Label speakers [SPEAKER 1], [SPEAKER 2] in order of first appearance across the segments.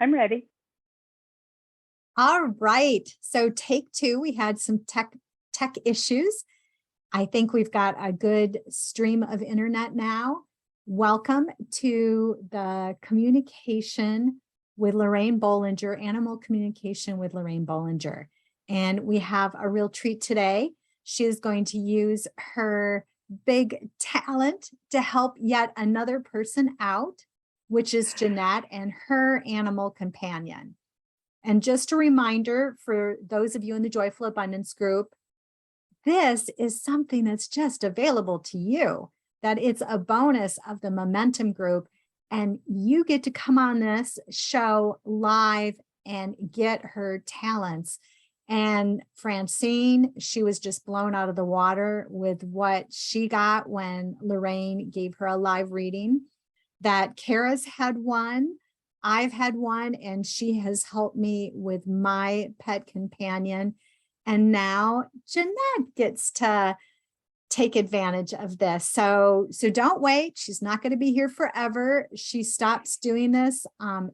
[SPEAKER 1] I'm ready.
[SPEAKER 2] All right. So take two, we had some tech issues. I think we've got a good stream of internet now. Welcome to the communication with Lorraine Bollinger, animal communication with Lorraine Bollinger. And we have a real treat today. She is going to use her big talent to help yet another person out, which is Jeanette and her animal companion. And just a reminder for those of you in the Joyful Abundance group, this is something that's just available to you, that it's a bonus of the Momentum group. And you get to come on this show live and get her talents. And Francine, she was just blown out of the water with what she got when Lorraine gave her a live reading. That Kara's had one, I've had one, and she has helped me with my pet companion. And now Jeanette gets to take advantage of this. So don't wait. She's not going to be here forever. She stops doing this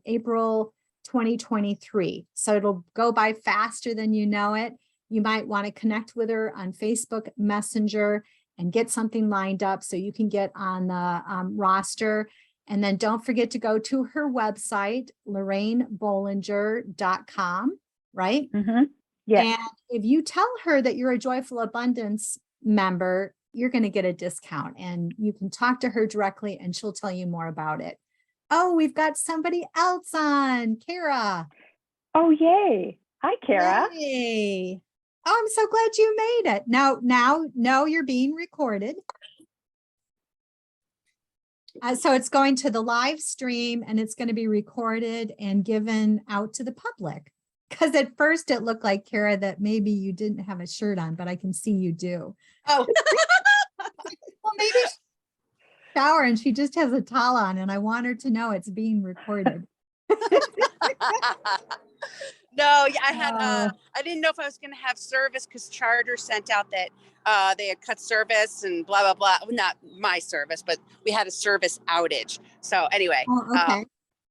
[SPEAKER 2] April 2023. So it'll go by faster than you know it. You might want to connect with her on Facebook Messenger and get something lined up so you can get on the roster. And then don't forget to go to her website, LorraineBollinger.com, right?
[SPEAKER 1] Mm-hmm. Yeah.
[SPEAKER 2] And if you tell her that you're a Joyful Abundance member, you're going to get a discount, and you can talk to her directly and she'll tell you more about it. Oh, we've got somebody else on, Kara.
[SPEAKER 1] Oh, yay. Hi, Kara.
[SPEAKER 2] Yay. Oh, I'm so glad you made it. Now you're being recorded. So it's going to the live stream and it's going to be recorded and given out to the public. Because at first it looked like, Kara, that maybe you didn't have a shirt on, but I can see you do.
[SPEAKER 3] Oh,
[SPEAKER 2] Well, maybe she shower and she just has a towel on, and I want her to know it's being recorded.
[SPEAKER 3] no, yeah, I didn't know if I was going to have service because Charter sent out that they had cut service and blah, blah, blah. Well, not my service, but we had a service outage. So anyway.
[SPEAKER 2] Oh, okay.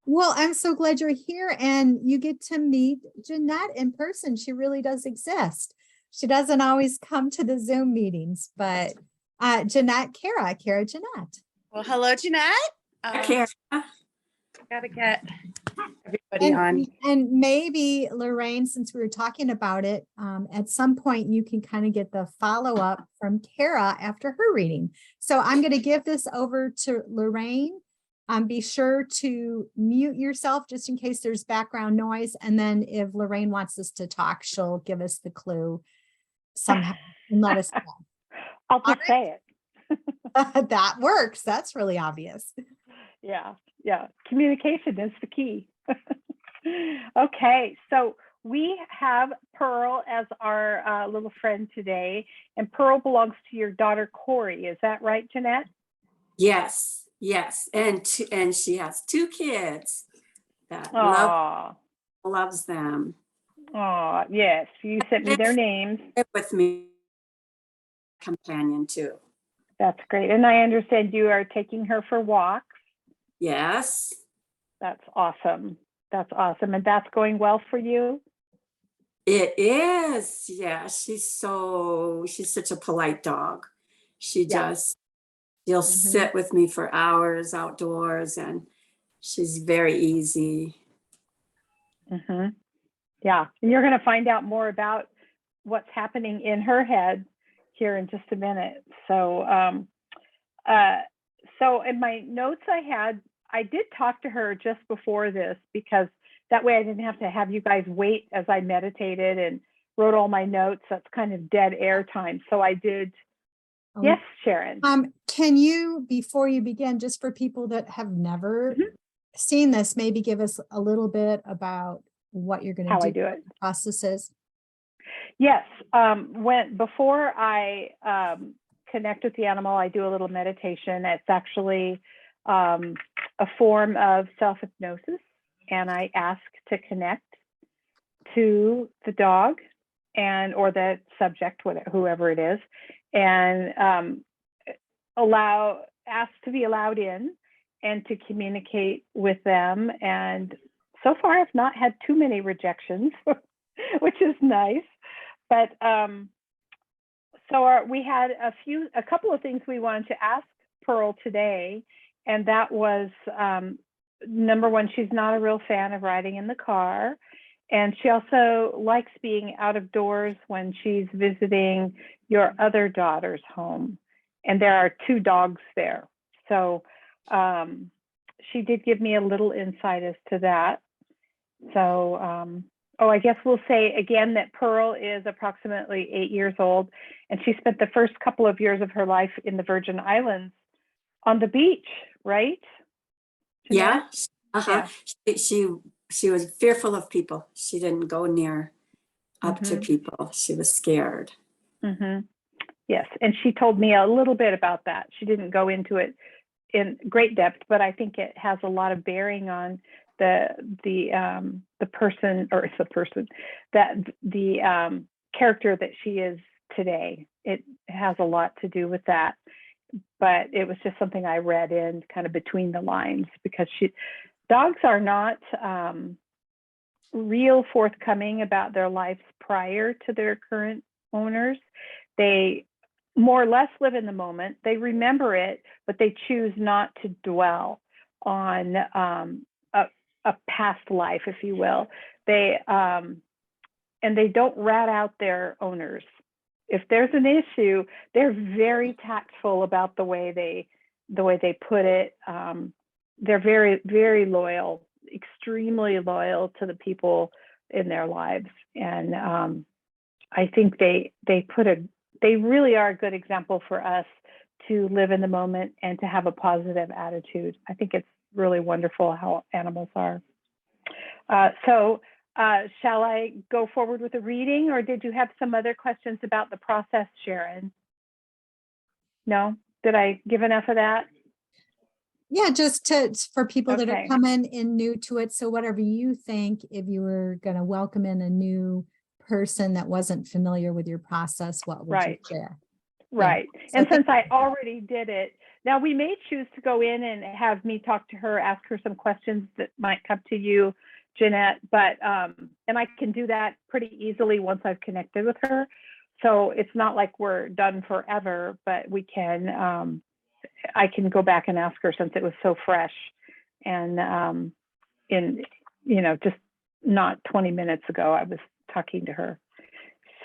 [SPEAKER 2] Well, I'm so glad you're here and you get to meet Jeanette in person. She really does exist. She doesn't always come to the Zoom meetings, but Jeanette, Kara, Jeanette.
[SPEAKER 3] Well, hello, Jeanette.
[SPEAKER 4] Kara.
[SPEAKER 3] Gotta get everybody on.
[SPEAKER 2] And maybe Lorraine, since we were talking about it, at some point you can kind of get the follow-up from Kara after her reading. So I'm going to give this over to Lorraine. Be sure to mute yourself just in case there's background noise. And then if Lorraine wants us to talk, she'll give us the clue somehow and let us know.
[SPEAKER 1] I'll just say it.
[SPEAKER 2] That works. That's really obvious.
[SPEAKER 1] Yeah. Communication is the key. Okay. So we have Pearl as our little friend today, and Pearl belongs to your daughter, Corey. Is that right, Jeanette?
[SPEAKER 4] Yes. And she has two kids that loves them.
[SPEAKER 1] Oh, yes. You sent me their names.
[SPEAKER 4] With me, companion too.
[SPEAKER 1] That's great. And I understand you are taking her for walks.
[SPEAKER 4] Yes.
[SPEAKER 1] That's awesome. And that's going well for you?
[SPEAKER 4] It is. Yeah. She's such a polite dog. She'll sit with me for hours outdoors, and she's very easy.
[SPEAKER 1] Mm-hmm. Yeah. And you're going to find out more about what's happening in her head here in just a minute. So in my notes I did talk to her just before this, because that way I didn't have to have you guys wait as I meditated and wrote all my notes. That's kind of dead air time. So I did. Yes, Sharon.
[SPEAKER 2] Can you, before you begin, just for people that have never seen this, maybe give us a little bit about what you're going to do?
[SPEAKER 1] How I do it.
[SPEAKER 2] Process is?
[SPEAKER 1] Yes. Before I connect with the animal, I do a little meditation. It's actually a form of self-hypnosis, and I ask to connect to the dog or the subject, whoever it is, and ask to be allowed in and to communicate with them and so far I've not had too many rejections, which is nice. But we had a couple of things we wanted to ask Pearl today, and that was number one, she's not a real fan of riding in the car. And she also likes being out of doors when she's visiting your other daughter's home. And there are 2 dogs there. So she did give me a little insight as to that. So, I guess we'll say again that Pearl is approximately 8 years old, and she spent the first couple of years of her life in the Virgin Islands on the beach, right?
[SPEAKER 4] Yeah.
[SPEAKER 1] Yeah.
[SPEAKER 4] She was fearful of people. She didn't go near up to people. She was scared.
[SPEAKER 1] Yes, and she told me a little bit about that. She didn't go into it in great depth, but I think it has a lot of bearing on the character that she is today. It has a lot to do with that. But it was just something I read in kind of between the lines, because dogs are not real forthcoming about their lives prior to their current owners. They more or less live in the moment. They remember it, but they choose not to dwell on a past life, if you will. And they don't rat out their owners. If there's an issue, they're very tactful about the way they put it. They're very, very loyal, extremely loyal to the people in their lives. And I think they really are a good example for us to live in the moment and to have a positive attitude. I think it's really wonderful how animals are. Shall I go forward with the reading, or did you have some other questions about the process, Sharon? No? Did I give enough of that?
[SPEAKER 2] Yeah, just for people that are
[SPEAKER 1] Okay.
[SPEAKER 2] coming in new to it. So whatever you think, if you were going to welcome in a new person that wasn't familiar with your process, what would you share?
[SPEAKER 1] Right.
[SPEAKER 2] Yeah.
[SPEAKER 1] And since I already did it, now we may choose to go in and have me talk to her, ask her some questions that might come to you, Jeanette, but and I can do that pretty easily once I've connected with her. So it's not like we're done forever, but we can, I can go back and ask her, since it was so fresh and just not 20 minutes ago, I was talking to her.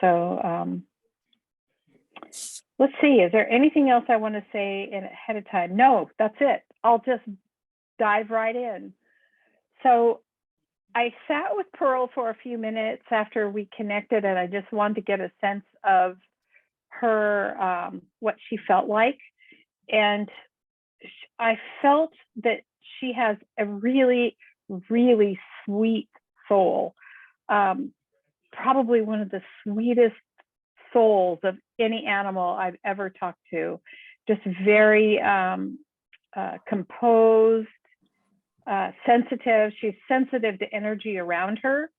[SPEAKER 1] So let's see, is there anything else I want to say ahead of time? No, that's it. I'll just dive right in. So I sat with Pearl for a few minutes after we connected, and I just wanted to get a sense of her, what she felt like. And I felt that she has a really, really sweet soul. Probably one of the sweetest souls of any animal I've ever talked to. Just very composed, sensitive. She's sensitive to energy around her,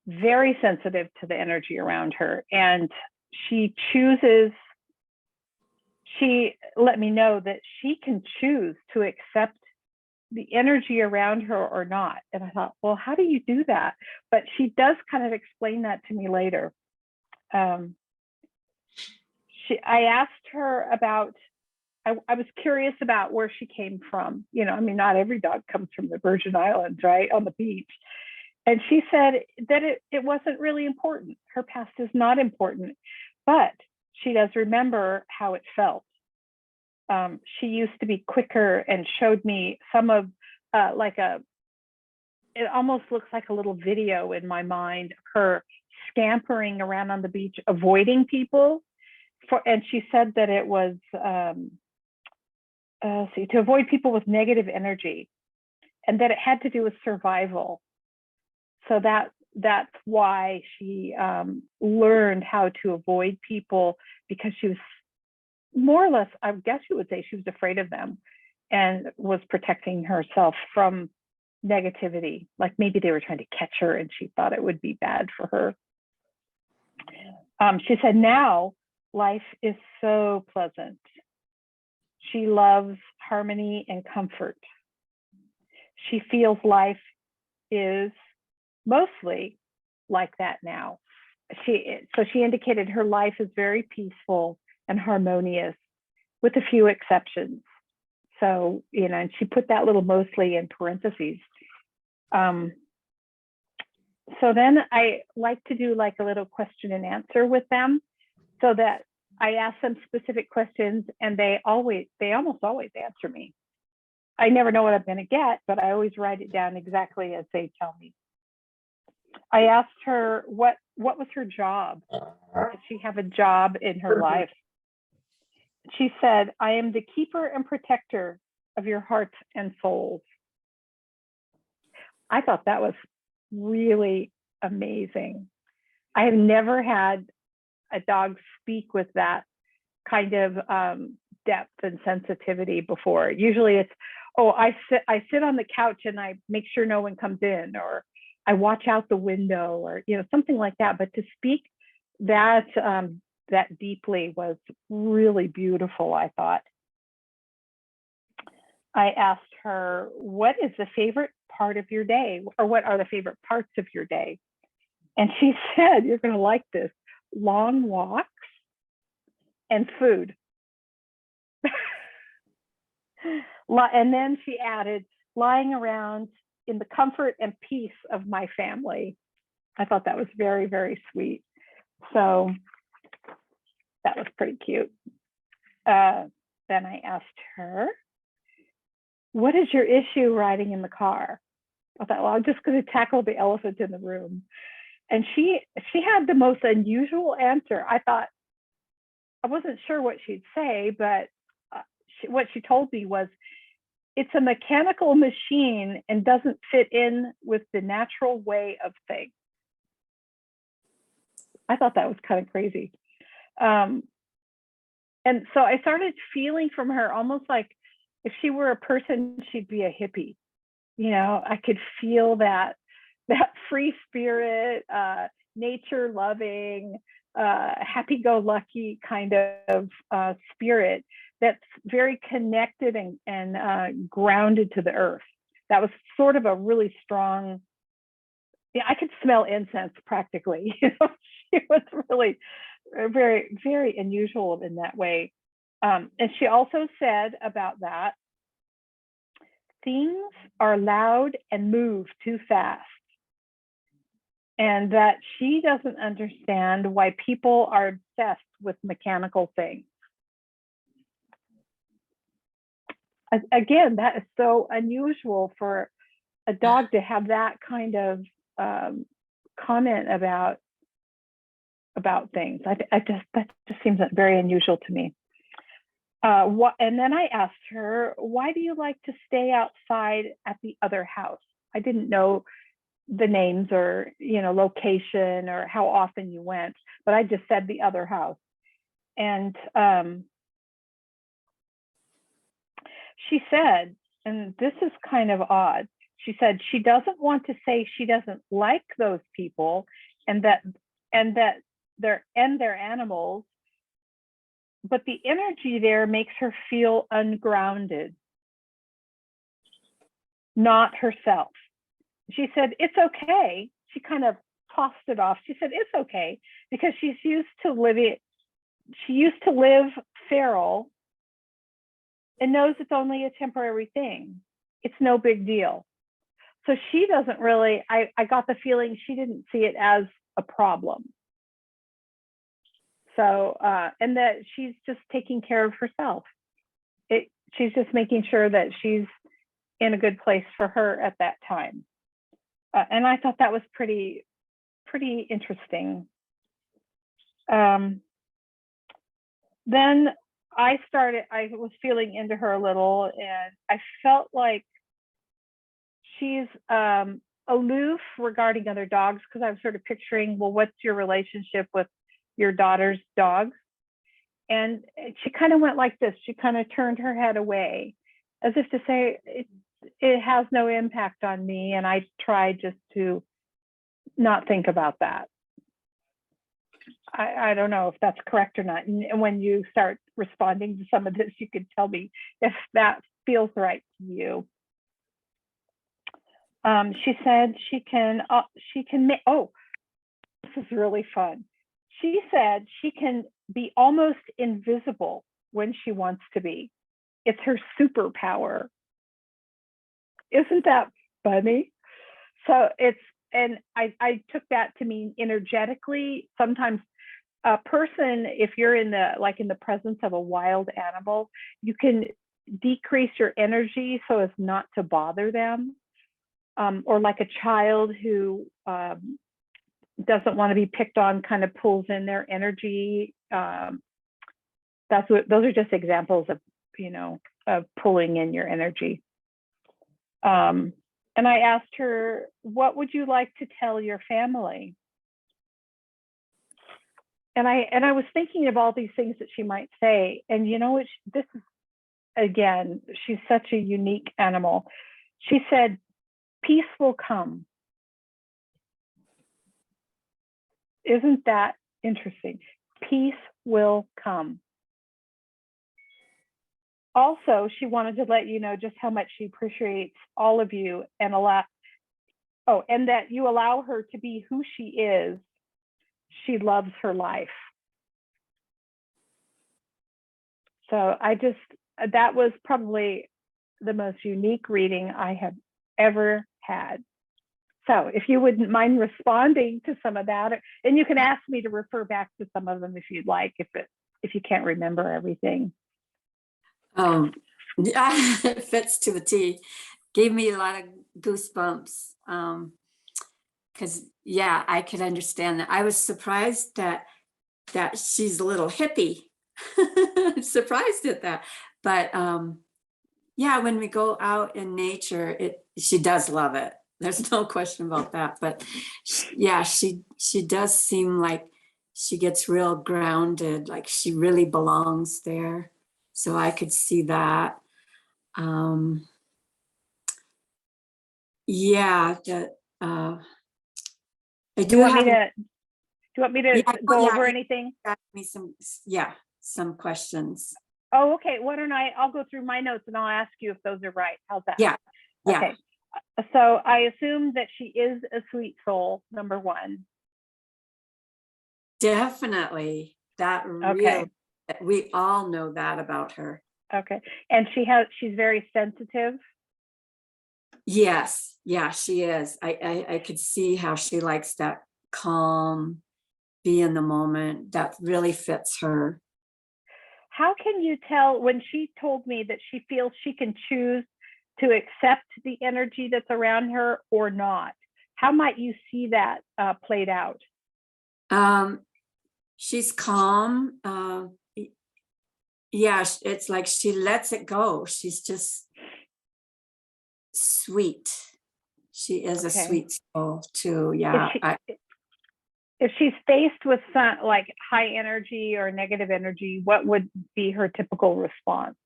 [SPEAKER 1] very sensitive to the energy around her. And she let me know that she can choose to accept the energy around her or not. And I thought, well, how do you do that? But she does kind of explain that to me later. I asked her about, I was curious about where she came from. Not every dog comes from the Virgin Islands, right, on the beach. And she said that it wasn't really important. Her past is not important, but she does remember how it felt. She used to be quicker and showed me some of it almost looks like a little video in my mind, her scampering around on the beach, avoiding people. And she said that it was to avoid people with negative energy, and that it had to do with survival. So that's why she learned how to avoid people, because she was more or less, I guess you would say, she was afraid of them and was protecting herself from negativity. Like maybe they were trying to catch her and she thought it would be bad for her. She said now life is so pleasant. She loves harmony and comfort. She feels life is mostly like that now. So she indicated her life is very peaceful and harmonious, with a few exceptions. So, and she put that little mostly in parentheses. So then I like to do like a little question and answer with them, so that I ask them specific questions and they almost always answer me. I never know what I'm going to get, but I always write it down exactly as they tell me. I asked her what was her job. Did she have a job in her life? She said, "I am the keeper and protector of your hearts and souls." I thought that was really amazing. I have never had a dog speak with that kind of depth and sensitivity before. Usually it's, oh, I sit on the couch and I make sure no one comes in, or I watch out the window, or something like that. But to speak that that deeply was really beautiful, I thought. I asked her, what is the favorite part of your day, or what are the favorite parts of your day? And she said, you're going to like this, long walks and food. And then she added, lying around in the comfort and peace of my family. I thought that was very, very sweet. So that was pretty cute. Then I asked her, what is your issue riding in the car? I thought, well, I'm just going to tackle the elephant in the room. And she had the most unusual answer. I thought, I wasn't sure what she'd say, but what she told me was, it's a mechanical machine and doesn't fit in with the natural way of things. I thought that was kind of crazy. And so I started feeling from her almost like if she were a person, she'd be a hippie. I could feel that free spirit, nature loving, happy-go-lucky kind of spirit that's very connected and grounded to the earth. That was sort of a really strong, I could smell incense practically. She was really very, very unusual in that way. And she also said about that, things are loud and move too fast. And that she doesn't understand why people are obsessed with mechanical things. Again, that is so unusual for a dog to have that kind of comment about things. That just seems very unusual to me. And then I asked her, why do you like to stay outside at the other house? I didn't know the names or location or how often you went, but I just said the other house. And she said, and this is kind of odd, she said she doesn't want to say she doesn't like those people and that their animals, but the energy there makes her feel ungrounded, not herself. She said, it's okay. She kind of tossed it off. She said, it's okay, because she used to live feral and knows it's only a temporary thing. It's no big deal. So she doesn't really, I got the feeling she didn't see it as a problem. So, and that she's just taking care of herself. She's just making sure that she's in a good place for her at that time. And I thought that was pretty interesting. Then I was feeling into her a little, and I felt like she's aloof regarding other dogs, because I was sort of picturing, well, what's your relationship with your daughter's dogs? And she kind of went like this. She kind of turned her head away, as if to say, it has no impact on me. And I tried just to not think about that. I don't know if that's correct or not. And when you start responding to some of this, you could tell me if that feels right to you. She said she can make, oh, this is really fun. She said she can be almost invisible when she wants to be. It's her superpower. Isn't that funny? So and I took that to mean energetically. Sometimes a person, if you're in the presence of a wild animal, you can decrease your energy so as not to bother them. Or like a child who doesn't want to be picked on, kind of pulls in their energy. Those are just examples of, of pulling in your energy. And I asked her, what would you like to tell your family? And I was thinking of all these things that she might say. And this is, again, she's such a unique animal. She said, peace will come. Isn't that interesting? Peace will come. Also, she wanted to let you know just how much she appreciates all of you and and that you allow her to be who she is. She loves her life. So that was probably the most unique reading I have ever had. So if you wouldn't mind responding to some of that, and you can ask me to refer back to some of them if you'd like, if you can't remember everything.
[SPEAKER 4] It fits to the T. Gave me a lot of goosebumps. Because yeah, I could understand that. I was surprised that she's a little hippie. Surprised at that. But yeah, when we go out in nature, she does love it. There's no question about that. But yeah, she does seem like she gets real grounded, like she really belongs there. So I could see that. Yeah, that I
[SPEAKER 1] Do you want me to
[SPEAKER 4] yeah,
[SPEAKER 1] go
[SPEAKER 4] yeah,
[SPEAKER 1] over anything?
[SPEAKER 4] ask me some questions.
[SPEAKER 1] Oh, okay. I'll go through my notes and I'll ask you if those are right. How's that?
[SPEAKER 4] Yeah.
[SPEAKER 1] Okay. So I assume that she is a sweet soul, number one.
[SPEAKER 4] Definitely. That
[SPEAKER 1] Okay.
[SPEAKER 4] we all know that about her.
[SPEAKER 1] Okay. And she's very sensitive.
[SPEAKER 4] Yes. Yeah, she is. I could see how she likes that calm, be in the moment. That really fits her.
[SPEAKER 1] How can you tell when she told me that she feels she can choose to accept the energy that's around her or not? How might you see that played out?
[SPEAKER 4] She's calm. Yeah, it's like she lets it go. She's just sweet. She is a sweet soul too. Yeah.
[SPEAKER 1] If she's faced with some like high energy or negative energy, what would be her typical response?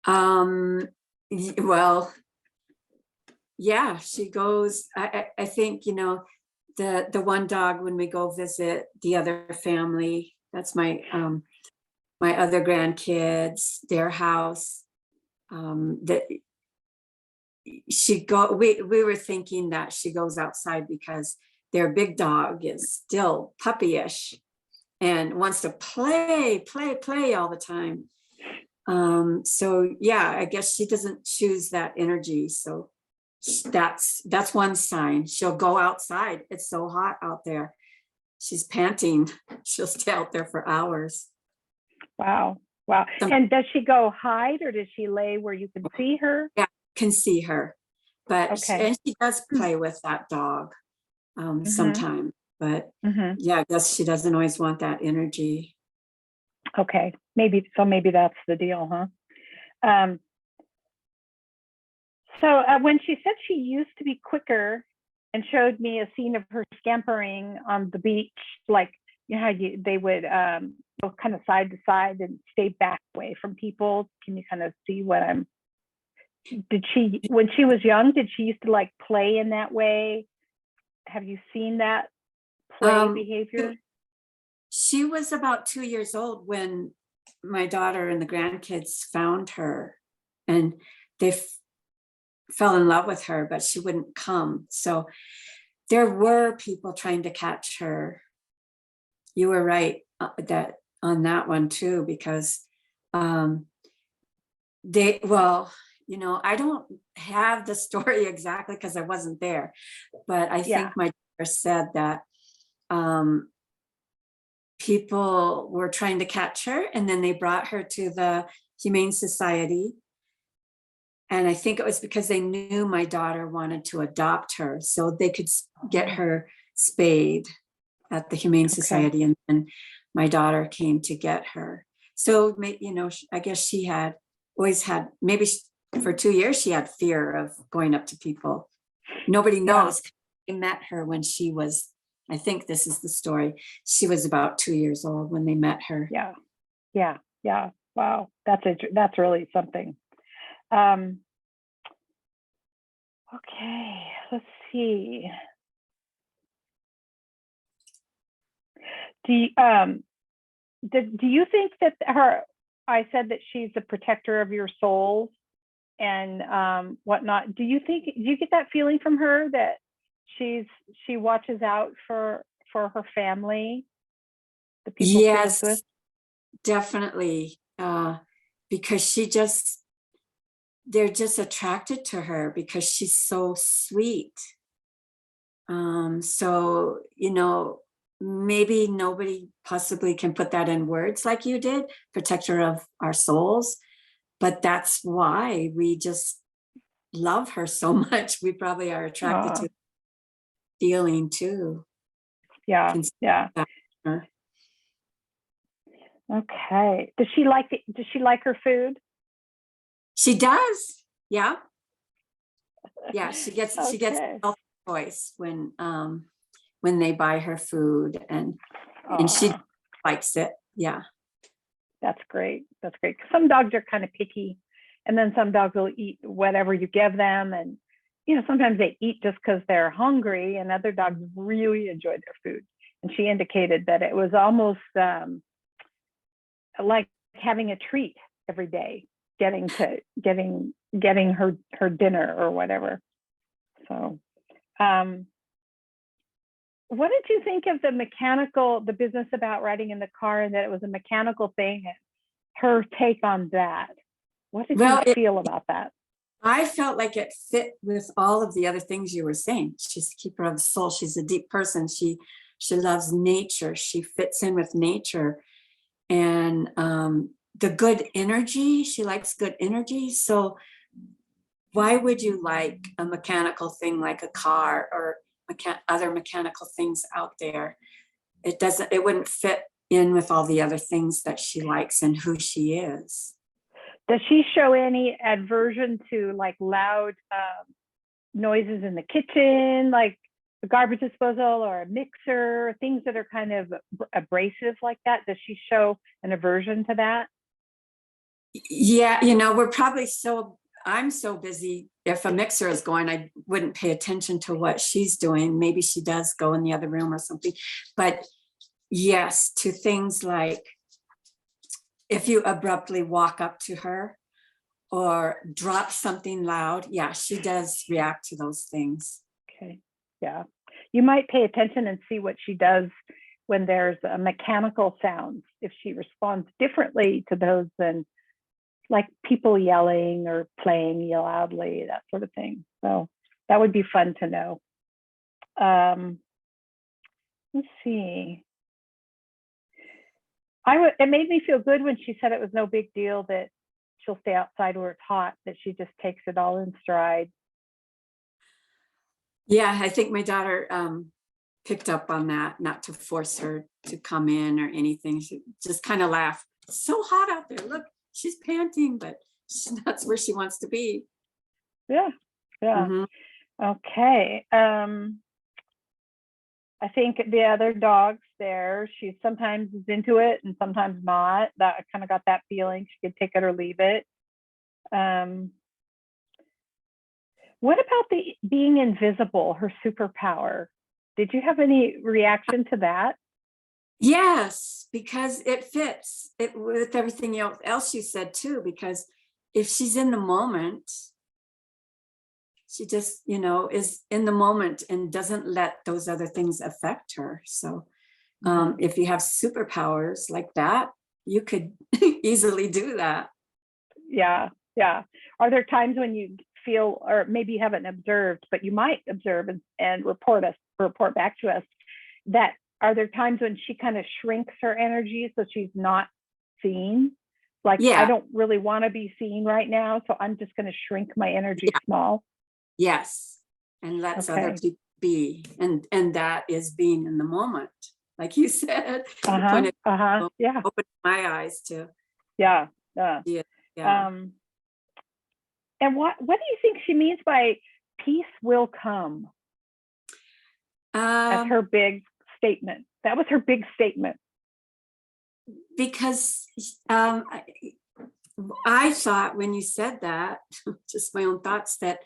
[SPEAKER 4] Well, yeah, she goes, I think, the one dog, when we go visit the other family, that's my other grandkids, their house, that we were thinking that she goes outside because their big dog is still puppyish and wants to play all the time. So yeah, I guess she doesn't choose that energy. So that's one sign. She'll go outside. It's so hot out there. She's panting. She'll stay out there for hours.
[SPEAKER 1] Wow. And does she go hide or does she lay where you can see her?
[SPEAKER 4] Yeah, can see her. But
[SPEAKER 1] okay.
[SPEAKER 4] she does play with that dog sometimes. But yeah, I guess she doesn't always want that energy.
[SPEAKER 1] Okay. Maybe that's the deal, huh? So when she said she used to be quicker and showed me a scene of her scampering on the beach, like how they would go kind of side to side and stay back away from people. Can you kind of see what when she was young, did she used to like play in that way? Have you seen that play behavior?
[SPEAKER 4] She was about 2 years old when my daughter and the grandkids found her, and fell in love with her, but she wouldn't come. So there were people trying to catch her. You were right that on that one too, because well, I don't have the story exactly because I wasn't there, but I
[SPEAKER 1] Yeah.
[SPEAKER 4] think my daughter said that people were trying to catch her, and then they brought her to the Humane Society. And I think it was because they knew my daughter wanted to adopt her, so they could get her spayed at the Humane Society. And then my daughter came to get her. So, I guess she had always had, maybe for 2 years, she had fear of going up to people. Nobody knows. I met her when she was, I think this is the story. She was about 2 years old when they met her.
[SPEAKER 1] Yeah. Yeah. Yeah. Wow. That's really something. Okay, let's see. Do you think that I said that she's the protector of your souls and whatnot. Do you get that feeling from her that she watches out for her family, the people she lives with?
[SPEAKER 4] Yes, definitely. Because they're just attracted to her because she's so sweet. So, maybe nobody possibly can put that in words like you did, protector of our souls, but that's why we just love her so much. We probably are attracted to feeling too.
[SPEAKER 1] Yeah, yeah.
[SPEAKER 4] Her.
[SPEAKER 1] Okay. Does she like her food?
[SPEAKER 4] She does. Yeah. Yeah, she gets
[SPEAKER 1] Okay.
[SPEAKER 4] healthy choice when they buy her food, and she likes it. Yeah.
[SPEAKER 1] That's great. That's great. Some dogs are kind of picky, and then some dogs will eat whatever you give them. And, sometimes they eat just because they're hungry, and other dogs really enjoy their food. And she indicated that it was almost like having a treat every day, getting her dinner or whatever. So, what did you think of the business about riding in the car, and that it was a mechanical thing, and her take on that? What did you feel about that?
[SPEAKER 4] I felt like it fit with all of the other things you were saying. She's a keeper of the soul. She's a deep person. She loves nature. She fits in with nature, and the good energy. She likes good energy. So why would you like a mechanical thing like a car or other mechanical things out there? It wouldn't fit in with all the other things that she likes and who she is.
[SPEAKER 1] Does she show any aversion to like loud noises in the kitchen, like a garbage disposal or a mixer, things that are kind of abrasive like that? Does she show an aversion to that?
[SPEAKER 4] Yeah, I'm so busy. If a mixer is going, I wouldn't pay attention to what she's doing. Maybe she does go in the other room or something. But yes, to things like if you abruptly walk up to her or drop something loud, yeah, she does react to those things.
[SPEAKER 1] Okay, yeah. You might pay attention and see what she does when there's a mechanical sound, if she responds differently to those than like people yelling or playing loudly, that sort of thing. So that would be fun to know. Let's see. It made me feel good when she said it was no big deal that she'll stay outside where it's hot, that she just takes it all in stride.
[SPEAKER 4] Yeah, I think my daughter picked up on that, not to force her to come in or anything. She just kind of laughed. It's so hot out there. Look, she's panting, but that's where she wants to be.
[SPEAKER 1] Yeah. Yeah.
[SPEAKER 4] Mm-hmm.
[SPEAKER 1] Okay. I think the other dogs there, she sometimes is into it and sometimes not. That I kind of got that feeling. She could take it or leave it. What about the being invisible, her superpower? Did you have any reaction to that?
[SPEAKER 4] Yes, because it fits it with everything else you said too, because if she's in the moment, she just, you know, is in the moment and doesn't let those other things affect her. So if you have superpowers like that, you could easily do that.
[SPEAKER 1] Yeah. Yeah. Are there times when you feel, or maybe you haven't observed, but you might observe and report back to us that, are there times when she kind of shrinks her energy so she's not seen? Like,
[SPEAKER 4] Yeah.
[SPEAKER 1] I don't really want to be seen right now, so I'm just going to shrink my energy small.
[SPEAKER 4] Yes. And lets other
[SPEAKER 1] Okay.
[SPEAKER 4] people be. And that is being in the moment. Like you said, you
[SPEAKER 1] Uh-huh.
[SPEAKER 4] pointed,
[SPEAKER 1] Yeah.
[SPEAKER 4] open my eyes to.
[SPEAKER 1] Yeah. Yeah.
[SPEAKER 4] Yeah.
[SPEAKER 1] And what do you think she means by peace will come? That's her big statement. That was her big statement.
[SPEAKER 4] Because I thought when you said that, just my own thoughts, that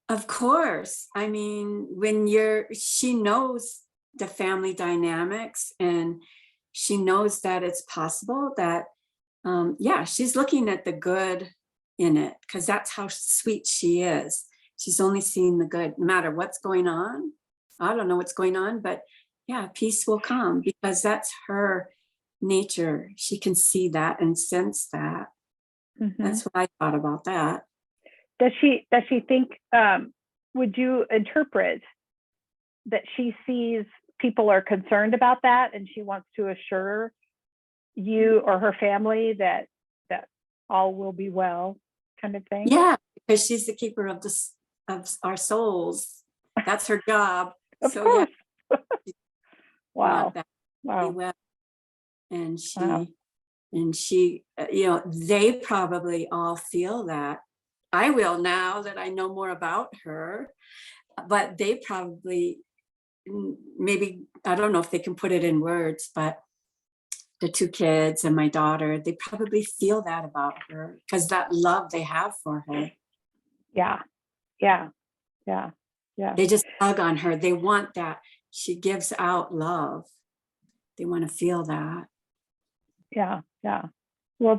[SPEAKER 4] of course, I mean, when she knows the family dynamics, and she knows that it's possible that, yeah, she's looking at the good in it, because that's how sweet she is. She's only seeing the good, no matter what's going on. I don't know what's going on, but yeah, peace will come, because that's her nature. She can see that and sense that. That's what I thought about that.
[SPEAKER 1] Does she think, would you interpret that she sees people are concerned about that, and she wants to assure you or her family that all will be well, kind of thing?
[SPEAKER 4] Yeah, because she's the keeper of our souls. That's her job.
[SPEAKER 1] Of
[SPEAKER 4] so
[SPEAKER 1] course.
[SPEAKER 4] Yeah.
[SPEAKER 1] Wow.
[SPEAKER 4] Well. And she, you know, they probably all feel that. I will, now that I know more about her, but they probably, maybe, I don't know if they can put it in words, but the two kids and my daughter, they probably feel that about her, because that love they have for her.
[SPEAKER 1] Yeah.
[SPEAKER 4] They just hug on her. They want that. She gives out love. They want to feel that.
[SPEAKER 1] Yeah. Well,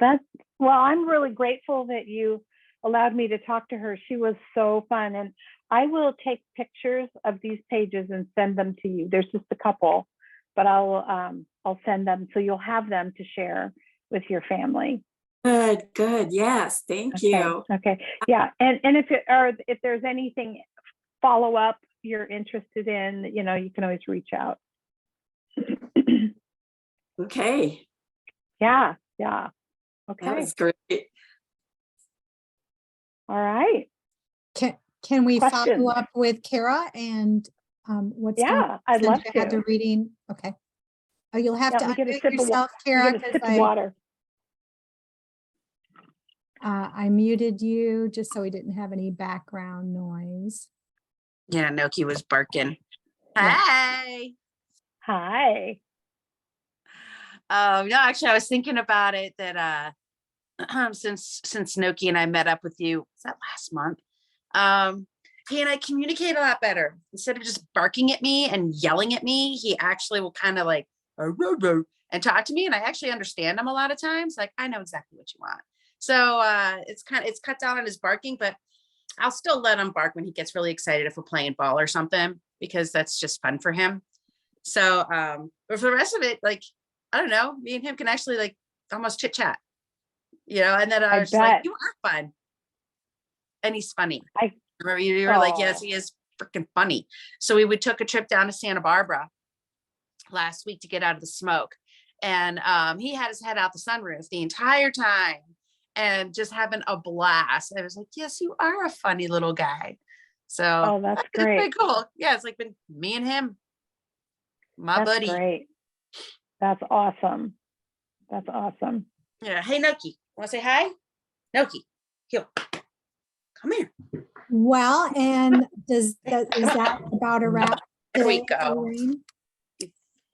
[SPEAKER 1] I'm really grateful that you allowed me to talk to her. She was so fun. And I will take pictures of these pages and send them to you. There's just a couple, but I'll send them so you'll have them to share with your family.
[SPEAKER 4] Good. Yes. Thank you.
[SPEAKER 1] Okay. Yeah. And if there's anything follow up you're interested in, you know, you can always reach out.
[SPEAKER 4] Okay.
[SPEAKER 1] Yeah. Okay.
[SPEAKER 4] That was great.
[SPEAKER 1] All right.
[SPEAKER 2] Can we
[SPEAKER 1] Questions?
[SPEAKER 2] follow up with Kara and what's going on?
[SPEAKER 1] I'd love
[SPEAKER 2] You had the
[SPEAKER 1] to.
[SPEAKER 2] reading. Okay. Oh, you'll have to unmute yourself, Kara,
[SPEAKER 1] Get a
[SPEAKER 2] because
[SPEAKER 1] sip of water.
[SPEAKER 2] I muted you just so we didn't have any background noise.
[SPEAKER 3] Yeah, Noki was barking.
[SPEAKER 2] Yeah.
[SPEAKER 3] Hi. No, actually, I was thinking about it that since Noki and I met up with you, was that last month? He and I communicate a lot better. Instead of just barking at me and yelling at me, he actually will kind of like and talk to me, and I actually understand him a lot of times. Like, I know exactly what you want. So it's cut down on his barking, but I'll still let him bark when he gets really excited if we're playing ball or something, because that's just fun for him. So but for the rest of it, like, I don't know, me and him can actually like almost chit chat, you know. And then I was just like, you are fun, and he's funny. I remember you were like, yes, he is freaking funny. So we took a trip down to Santa Barbara last week to get out of the smoke, and he had his head out the sunroof the entire time and just having a blast. I was like, yes, you are a funny little guy. So
[SPEAKER 1] that's great.
[SPEAKER 3] Pretty cool. Yeah, it's like been me and him, my buddy.
[SPEAKER 1] Great. That's awesome.
[SPEAKER 3] Yeah. Hey, Noki, want to say hi? Noki, here, come here.
[SPEAKER 2] Well, and is that about a wrap?
[SPEAKER 3] There we go.
[SPEAKER 2] Lorraine?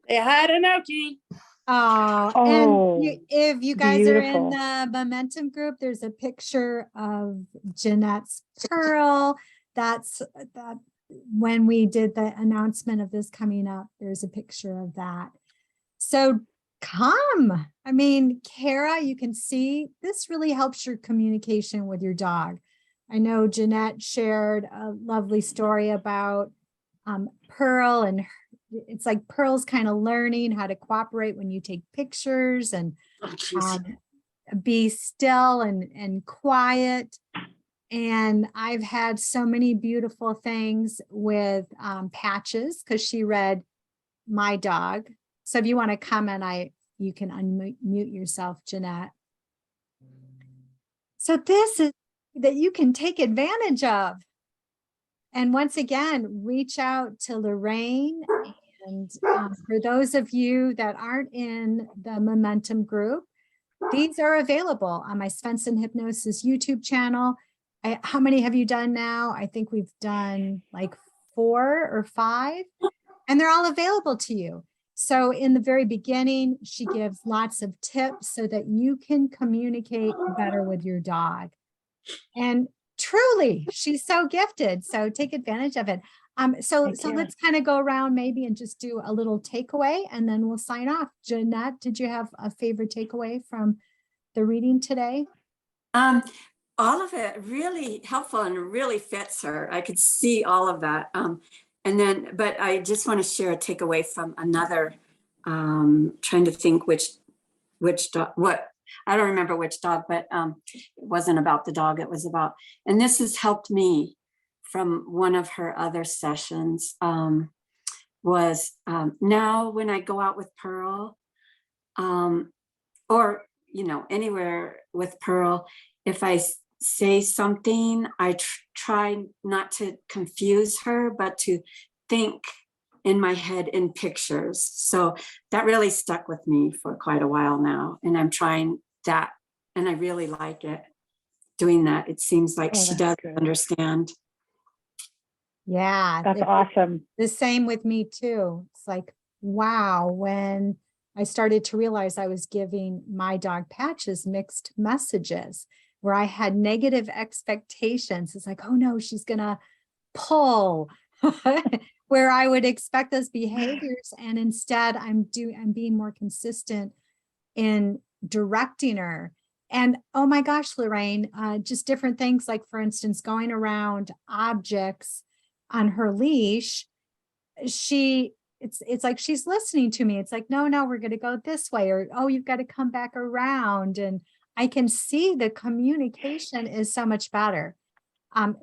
[SPEAKER 3] Say hi to Noki.
[SPEAKER 2] And if you guys are in
[SPEAKER 1] beautiful.
[SPEAKER 2] the Momentum group, there's a picture of Jeanette's pearl. That's that when we did the announcement of this coming up, there's a picture of that. So come. I mean, Kara, you can see this really helps your communication with your dog. I know Jeanette shared a lovely story about Pearl, and it's like Pearl's kind of learning how to cooperate when you take pictures and
[SPEAKER 3] Oh, jeez.
[SPEAKER 2] be still and quiet. And I've had so many beautiful things with Patches, because she read my dog. So if you want to comment, you can unmute yourself, Jeanette. So this is that you can take advantage of. And once again, reach out to Lorraine. And for those of you that aren't in the Momentum group, these are available on my Svensson Hypnosis YouTube channel. How many have you done now? I think we've done like 4 or 5, and they're all available to you. So in the very beginning, she gives lots of tips so that you can communicate better with your dog. And truly, she's so gifted. So take advantage of it. So let's kind of go around maybe and just do a little takeaway, and then we'll sign off. Jeanette, did you have a favorite takeaway from the reading today?
[SPEAKER 4] All of it really helpful and really fits her. I could see all of that. But I just want to share a takeaway from another, trying to think which dog, I don't remember which dog, but it wasn't about the dog. It was about, and this has helped me from one of her other sessions, was now when I go out with Pearl, or, anywhere with Pearl, if I say something, I try not to confuse her, but to think in my head in pictures. So that really stuck with me for quite a while now. And I'm trying that, and I really like it, doing that. It seems like she does understand.
[SPEAKER 2] Yeah.
[SPEAKER 1] That's awesome.
[SPEAKER 2] The same with me too. It's like, wow, when I started to realize I was giving my dog Patches mixed messages, where I had negative expectations. It's like, oh no, she's gonna pull, where I would expect those behaviors. And instead I'm being more consistent in directing her. And oh my gosh, Lorraine, just different things, like for instance, going around objects on her leash. It's like she's listening to me. It's like, no, we're going to go this way, or, oh, you've got to come back around. And I can see the communication is so much better.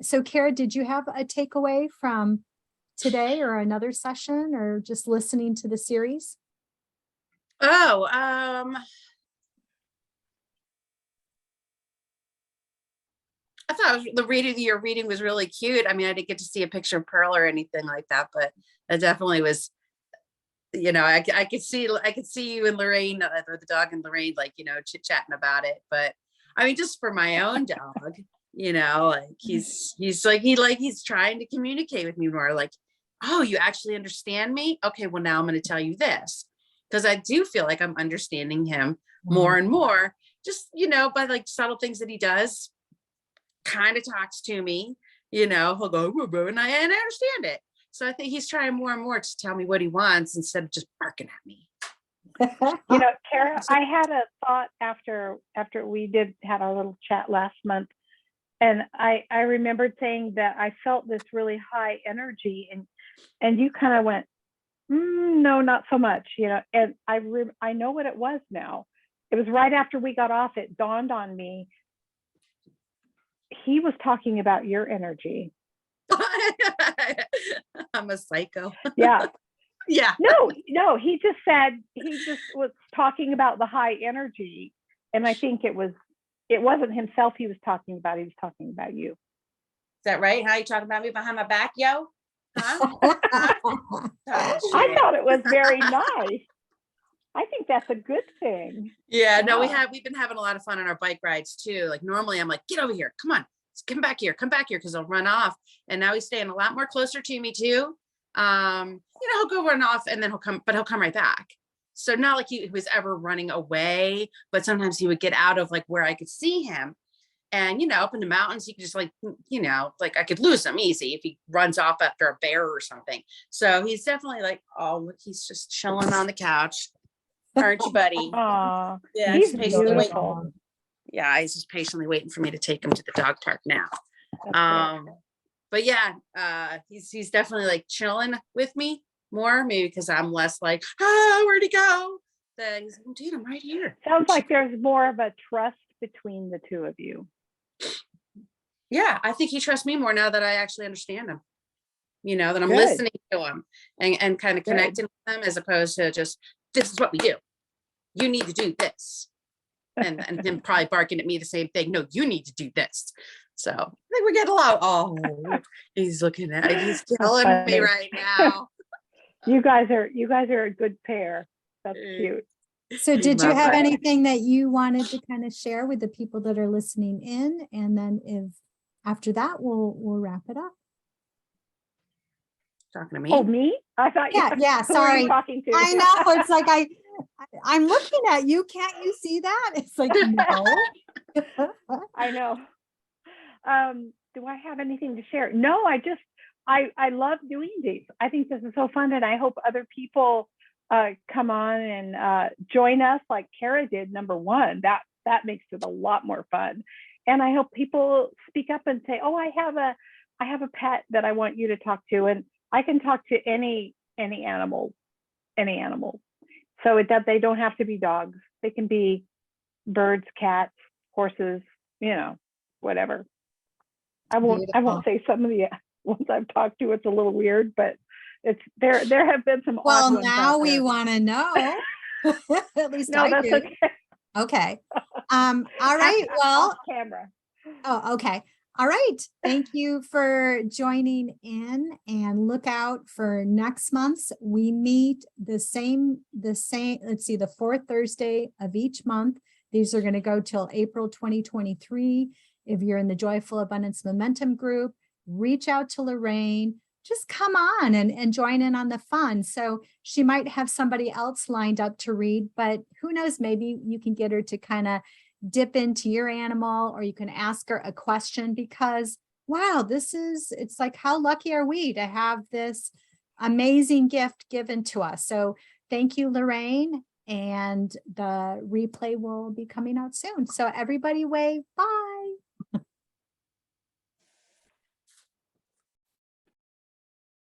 [SPEAKER 2] So Kara, did you have a takeaway from today or another session, or just listening to the series?
[SPEAKER 3] Oh, I thought your reading was really cute. I mean, I didn't get to see a picture of Pearl or anything like that, but it definitely was, I could see you and Lorraine, or the dog and Lorraine, like, chit-chatting about it. But I mean, just for my own dog, like he's trying to communicate with me more, like, oh, you actually understand me? Okay, well, now I'm going to tell you this, because I do feel like I'm understanding him more and more, just, by like subtle things that he does. Kind of talks to me, he'll go, and I understand it. So I think he's trying more and more to tell me what he wants instead of just barking at me.
[SPEAKER 1] Kara, I had a thought after we had our little chat last month, and I remembered saying that I felt this really high energy, and you kind of went, no, not so much, and I know what it was now. It was right after we got off, it dawned on me. He was talking about your energy.
[SPEAKER 3] I'm a psycho.
[SPEAKER 1] Yeah.
[SPEAKER 3] Yeah.
[SPEAKER 1] No, he just was talking about the high energy. And I think it wasn't himself he was talking about. He was talking about you.
[SPEAKER 3] Is that right? How you talking about me behind my back, yo? Huh?
[SPEAKER 1] I thought it was very nice. I think that's a good thing.
[SPEAKER 3] Yeah, no, we've been having a lot of fun on our bike rides too. Like normally I'm like, get over here, come on, come back here, because I'll run off. And now he's staying a lot more closer to me too. He'll go run off and then he'll come right back. So not like he was ever running away, but sometimes he would get out of like where I could see him. And, up in the mountains, he could just like I could lose him easy if he runs off after a bear or something. So he's definitely like, oh, he's just chilling on the couch. Aren't you, buddy?
[SPEAKER 1] Aww,
[SPEAKER 3] yeah,
[SPEAKER 1] he's
[SPEAKER 3] patiently
[SPEAKER 1] beautiful.
[SPEAKER 3] waiting. Yeah, he's just patiently waiting for me to take him to the dog park now. But yeah, he's definitely like chilling with me more, maybe because I'm less like, where'd he go? Then he's like, dude, I'm right here.
[SPEAKER 1] Sounds like there's more of a trust between the two of you.
[SPEAKER 3] Yeah, I think he trusts me more now that I actually understand him. That I'm
[SPEAKER 1] Good.
[SPEAKER 3] listening to him and kind of
[SPEAKER 1] Good.
[SPEAKER 3] connecting with him, as opposed to just, this is what we do. You need to do this. And him probably barking at me the same thing. No, you need to do this. So I think we're getting along. Oh, he's looking at, he's killing me
[SPEAKER 1] funny.
[SPEAKER 3] right now.
[SPEAKER 1] You guys are a good pair. That's cute.
[SPEAKER 2] So did you
[SPEAKER 3] My
[SPEAKER 2] have
[SPEAKER 3] bad.
[SPEAKER 2] anything that you wanted to kind of share with the people that are listening in? And then if after that, we'll wrap it up.
[SPEAKER 3] Talking to me?
[SPEAKER 1] Oh, me? I thought
[SPEAKER 2] Yeah,
[SPEAKER 1] who are you
[SPEAKER 2] sorry.
[SPEAKER 1] talking to?
[SPEAKER 2] I know. It's like I'm looking at you. Can't you see that? It's like, no.
[SPEAKER 1] I know. Do I have anything to share? No, I love doing these. I think this is so fun, and I hope other people come on and join us like Kara did, number one. That makes it a lot more fun. And I hope people speak up and say, oh, I have a pet that I want you to talk to. And I can talk to any animal. So they don't have to be dogs. They can be birds, cats, horses, whatever. I won't say some of the ones I've talked to. It's a little weird, but there have been some odd
[SPEAKER 2] Well,
[SPEAKER 1] ones
[SPEAKER 2] now
[SPEAKER 1] out
[SPEAKER 2] we
[SPEAKER 1] there.
[SPEAKER 2] want to know. At least
[SPEAKER 1] No,
[SPEAKER 2] I
[SPEAKER 1] that's
[SPEAKER 2] do.
[SPEAKER 1] okay.
[SPEAKER 2] Okay. All right. Well,
[SPEAKER 1] Off camera.
[SPEAKER 2] oh, okay. All right. Thank you for joining in, and look out for next month's. We meet the same, let's see, the fourth Thursday of each month. These are going to go till April 2023. If you're in the Joyful Abundance Momentum group, reach out to Lorraine. Just come on and join in on the fun. So she might have somebody else lined up to read, but who knows, maybe you can get her to kind of dip into your animal, or you can ask her a question, because wow, it's like, how lucky are we to have this amazing gift given to us? So thank you, Lorraine, and the replay will be coming out soon. So everybody wave, bye.